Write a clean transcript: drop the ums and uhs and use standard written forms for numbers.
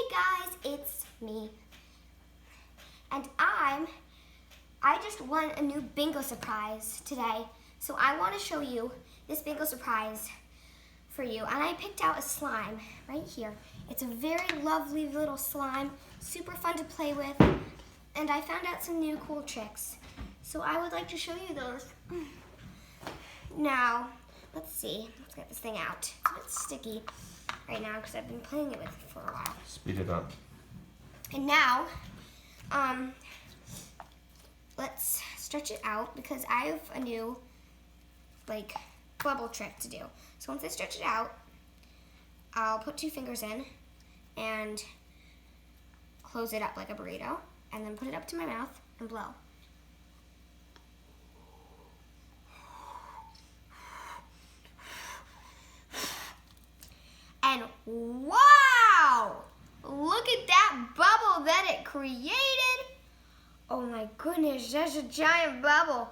guys, it's me. And I just won a new bingo surprise today. So I want to show you this bingo surprise for you. And I picked out a slime right here. It's a very lovely little slime, super fun to play with. And I found out some new cool tricks. So I would like to show you those. Now, let's see. Let's get this thing out. It's a bit sticky right now because I've been playing it with it for a while. Speed it up. And now, let's stretch it out because I have a new, bubble trick to do. So once I stretch it out, I'll put 2 fingers in and close it up like a burrito, and then put it up to my mouth and blow. And wow! Look at that bubble that it created. Oh my goodness, that's a giant bubble.